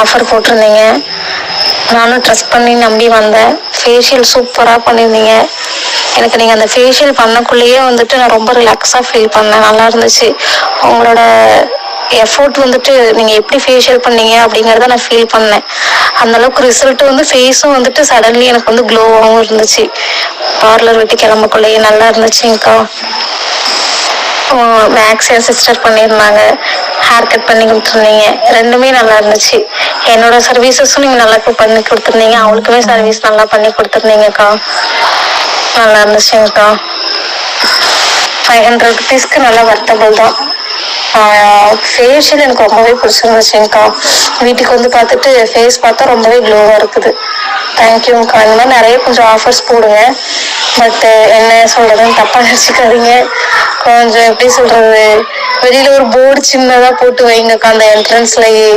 Offer போட்டிருந்தீங்க. நானும் trust பண்ணி நம்பி வந்தேன். ஃபேஷியல் சூப்பராக பண்ணியிருந்தீங்க. எனக்கு நீங்கள் அந்த ஃபேஷியல் பண்ணக்குள்ளேயே வந்துட்டு நான் ரொம்ப ரிலாக்ஸாக ஃபீல் பண்ணேன். நல்லா இருந்துச்சு. உங்களோட எஃபோர்ட் வந்துட்டு நீங்கள் எப்படி ஃபேஷியல் பண்ணீங்க அப்படிங்கிறத நான் ஃபீல் பண்ணேன். அந்தளவுக்கு ரிசல்ட் வந்து ஃபேஸும் வந்துட்டு சடன்லி எனக்கு வந்து க்ளோவாகவும் இருந்துச்சு. பார்லர் விட்டு கிளம்பக்குள்ளேயே நல்லா இருந்துச்சுங்கக்கா. மேக்ஸ் என் சிஸ்டர் பண்ணியிருந்தாங்க. ஹேர் கட் பண்ணி கொடுத்துருந்தீங்க. ரெண்டுமே நல்லா இருந்துச்சு. என்னோட சர்வீசஸும் நீங்கள் நல்லா பண்ணி கொடுத்துருந்தீங்க. அவளுக்குமே சர்வீஸ் நல்லா பண்ணி கொடுத்துருந்தீங்கக்கா. நல்லா இருந்துச்சுங்கக்கா. 500 ருபீஸ்க்கு நல்லா வர்த்தபிள் தான். ஃபேஷியல் எனக்கு ரொம்பவே பிடிச்சிருந்துச்சுங்கக்கா. வீட்டுக்கு வந்து பார்த்துட்டு ஃபேஸ் பார்த்தா ரொம்பவே க்ளோவாக இருக்குது. தேங்க்யூங்கக்கா. இந்த மாதிரி நிறைய கொஞ்சம் ஆஃபர்ஸ் போடுங்க. பட் என்ன சொல்கிறதுன்னு தப்பாக நினச்சிக்காதீங்க. கொஞ்சம் எப்படி சொல்கிறது, வெளியில் ஒரு போர்டு சின்னதாக போட்டு வைங்கக்கா அந்த என்ட்ரன்ஸ்லேயே.